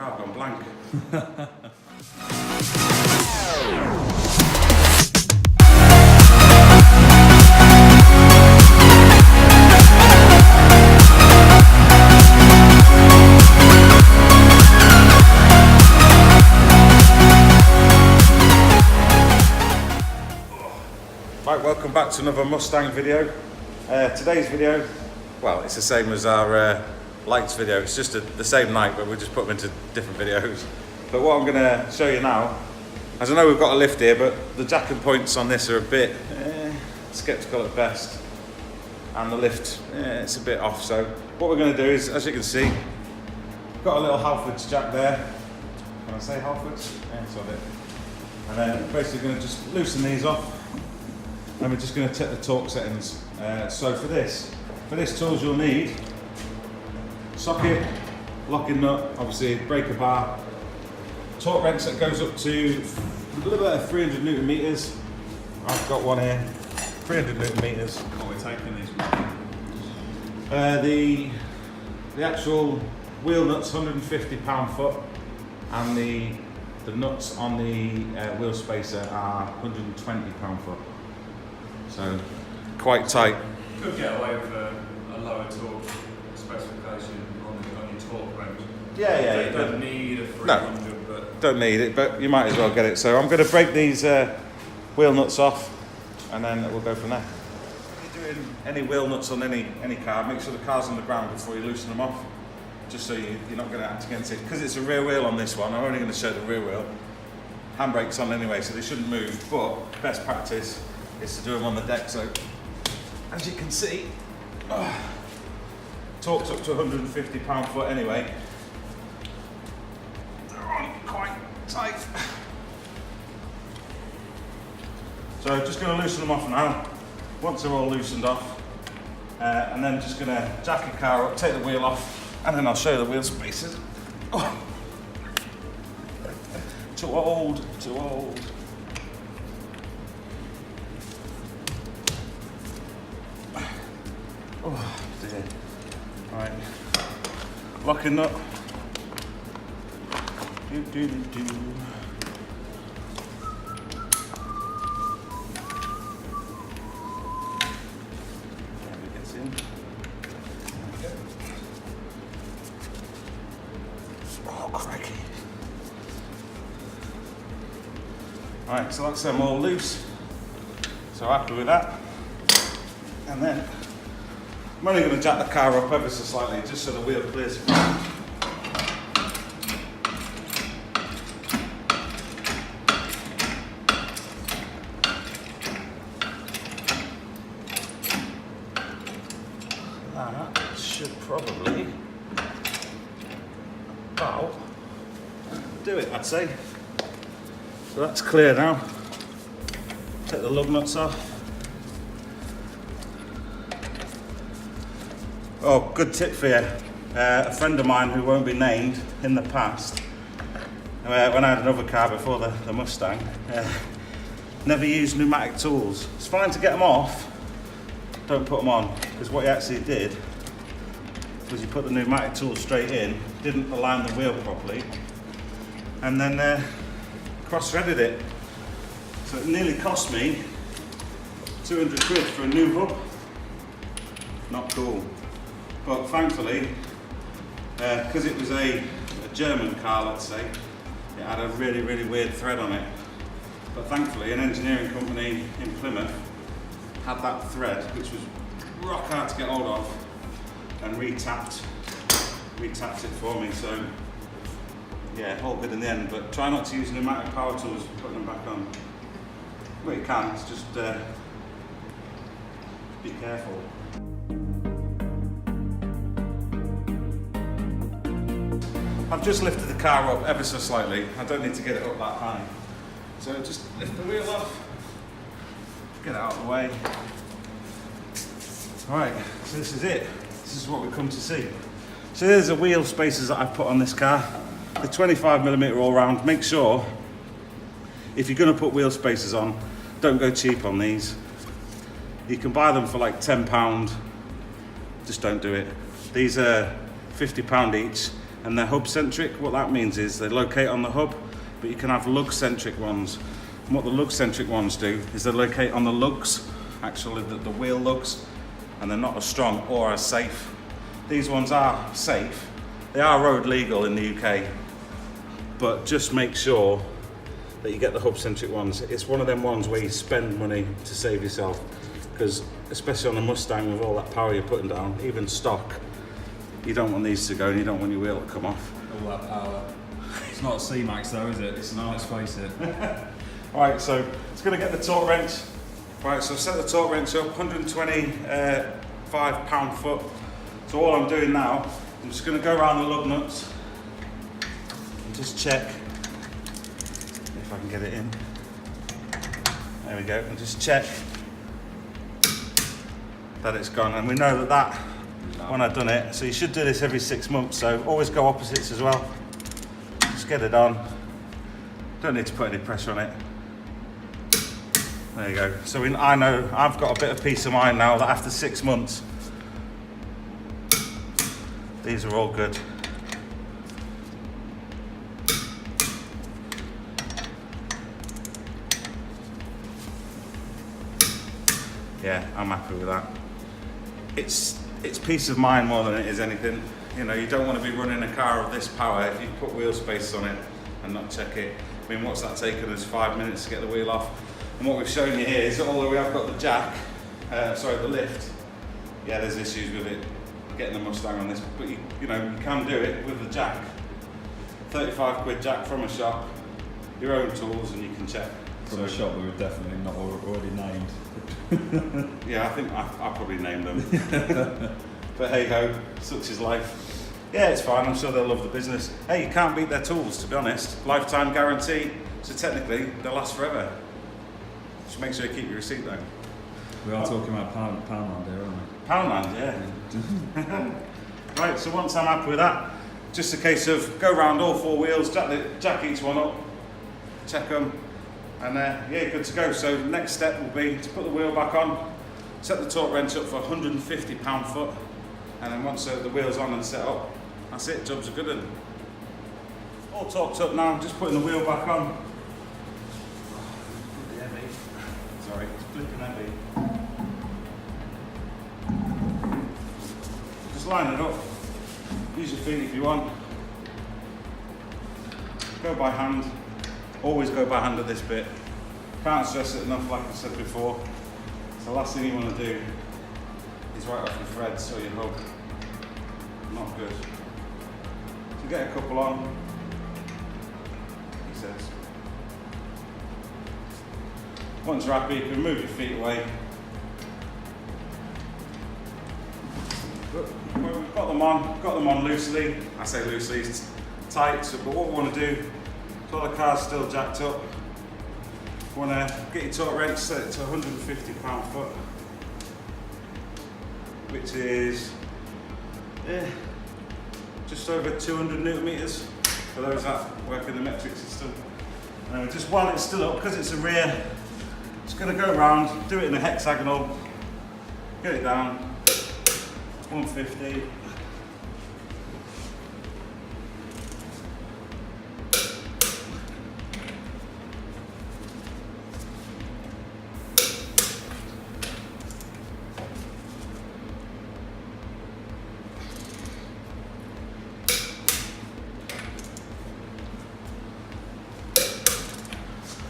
Wow, I've gone blank. Right, welcome back to another Mustang video. Today's video, well, it's the same as our lights video. It's just the same night, but we'll just put them into different videos. But what I'm going to show you now, as I know we've got a lift here, but the jacking points on this are a bit skeptical at best, and the lift, it's a bit off. So what we're going to do is, as you can see, we've got a little Halfords jack there. Can I say Halfords? Yeah, it's on it. And then basically going to just loosen these off. And we're just going to take the torque settings. So for this tools you'll need socket, locking nut, obviously breaker bar, torque wrench that goes up to a little bit of 300 Newton meters. I've got one here, 300 Newton meters. What we're taking these The actual wheel nuts 150 pound-foot, and the nuts on the wheel spacer are 120 pound-foot. So quite tight. Could get away with a lower torque specification on your torque wrench. Yeah. You don't need a 300, but don't need it, but you might as well get it. So I'm going to break these wheel nuts off, and then we'll go from there. If you're doing any wheel nuts on any car, make sure the car's on the ground before you loosen them off, just so you're not going to act against it. Because it's a rear wheel on this one, I'm only going to show the rear wheel. Handbrake's on anyway, so they shouldn't move, but best practice is to do them on the deck. So as you can see, torque's up to 150 pound-foot anyway. They're on quite tight. So just going to loosen them off now. Once they're all loosened off, and then just going to jack the car up, take the wheel off, and then I'll show you the wheel spacers. Oh. Too old. Oh dear. Right. Locking nut. Do. Gets in. Oh, cracky. Right, so that's them all loose. So happy with that. And then I'm only going to jack the car up ever so slightly, just so the wheel clears. That should probably about do it, I'd say. So that's clear now. Take the lug nuts off. Oh, good tip for you. A friend of mine who won't be named in the past, when I had another car before the Mustang, never used pneumatic tools. It's fine to get them off, don't put them on, because what he actually did was he put the pneumatic tools straight in, didn't align the wheel properly, and then cross-threaded it. So it nearly cost me 200 quid for a new hub. Not cool. But thankfully, because it was a German car, let's say, it had a really weird thread on it. But thankfully, an engineering company in Plymouth had that thread, which was rock hard to get hold of, and retapped it for me. So yeah, all good in the end. But try not to use pneumatic power tools for putting them back on. Well, you can, it's just be careful. I've just lifted the car up ever so slightly. I don't need to get it up that high. So just lift the wheel off, get it out of the way. Alright, so this is it. This is what we've come to see. So there's the wheel spacers that I've put on this car. The 25mm all round. Make sure, if you're going to put wheel spacers on, don't go cheap on these. You can buy them for like £10. Just don't do it. These are £50 each. and they're hub centric. What that means is they locate on the hub, but you can have lug centric ones. And what the lug centric ones do is they locate on the lugs, actually the wheel lugs, and they're not as strong or as safe. These ones are safe. They are road legal in the UK, but just make sure that you get the hub centric ones. It's one of them ones where you spend money to save yourself, because especially on a Mustang with all that power you're putting down, even stock, you don't want these to go and you don't want your wheel to come off. All that power. It's not a C-Max though, is it? It's not, let's face it. Alright, so it's going to get the torque wrench. Right, so set the torque wrench up, 125 pound-foot. So all I'm doing now, I'm just going to go around the lug nuts and just check if I can get it in. There we go, and just check that it's gone. And we know that when I've done it, so you should do this every 6 months, so always go opposites as well. Just get it on. Don't need to put any pressure on it. There you go. So I know I've got a bit of peace of mind now that after 6 months, these are all good. Yeah, I'm happy with that. It's peace of mind more than it is anything. You know, you don't want to be running a car of this power if you put wheel space on it and not check it. I mean, what's that taken us 5 minutes to get the wheel off? And what we've shown you here is that although we have got the jack, the lift, yeah, there's issues with it getting the Mustang on this, but you know, you can do it with the jack. 35 quid jack from a shop, your own tools, and you can check. From a shop we were definitely not already named. Yeah, I think I probably named them. But hey ho, such is life. Yeah, it's fine, I'm sure they'll love the business. Hey, you can't beat their tools, to be honest. Lifetime guarantee, so technically they'll last forever. Just make sure you keep your receipt though. We are talking about Poundland here, aren't we? Poundland, yeah. Right, so once I'm happy with that, just a case of go round all 4 wheels, jack each one up, check them, and yeah, good to go. So next step will be to put the wheel back on, set the torque wrench up for 150 pound-foot, and then once the wheel's on and set up, that's it, job's a good one. All torqued up now, just putting the wheel back on. Heavy. Sorry, it's flipping heavy. Just line it up. Use your feet if you want. Go by hand. Always go by hand at this bit. Can't stress it enough, like I said before. So the last thing you want to do is right off your threads or your hub. Not good. So get a couple on, he says. Once you're happy, you can move your feet away. But we've got them on loosely. I say loosely, it's tight, so, but what we want to do, so the car's still jacked up, you want to get your torque wrench set to 150 pound-foot, which is just over 200 newton meters for those that work in the metric system. Just while it's still up, because it's a rear, just going to go around, do it in a hexagonal, get it down, 150.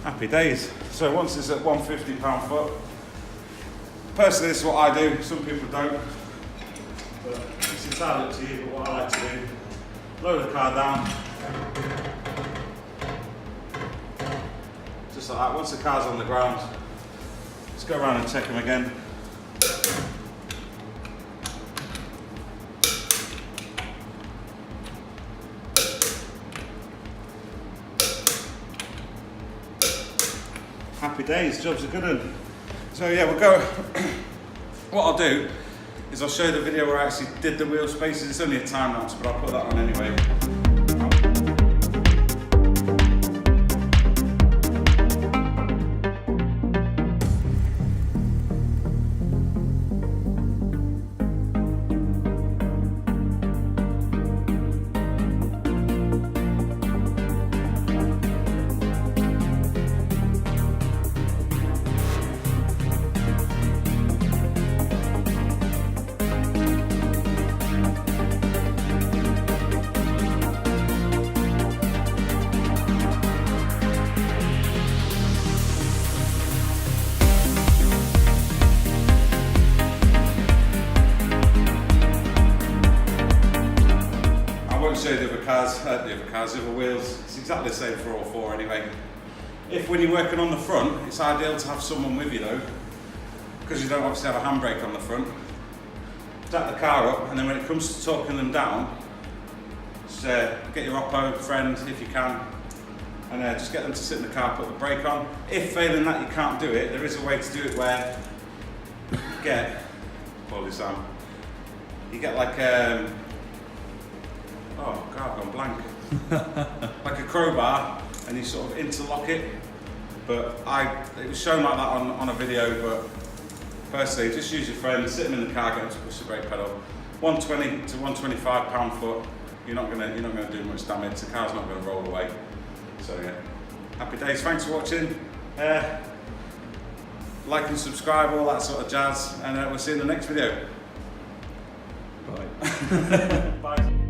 Happy days. So once it's at 150 pound-foot, personally this is what I do, some people don't, but it's entirely up to you. But what I like to do, lower the car down, just like that. Once the car's on the ground, just go around and check them again. Happy days, job's a good one. So yeah, we'll go. What I'll do is I'll show you the video where I actually did the wheel spaces. It's only a time lapse, but I'll put that on anyway. won't show you the other wheels. It's exactly the same for all four anyway. If when you're working on the front, it's ideal to have someone with you though, because you don't obviously have a handbrake on the front. Stack the car up, and then when it comes to torquing them down, just get your oppo friend if you can, and just get them to sit in the car, put the brake on. If failing that you can't do it, there is a way to do it where you get, Sam, you get like oh god, I've gone blank. Like a crowbar, and you sort of interlock it. But it was shown like that on a video, but firstly, just use your friend, sit them in the car, get them to push the brake pedal. 120 to 125 pound-foot, you're not gonna do much damage. The car's not gonna roll away. So yeah, happy days. Thanks for watching. Like and subscribe, all that sort of jazz, and we'll see you in the next video. Bye. Bye.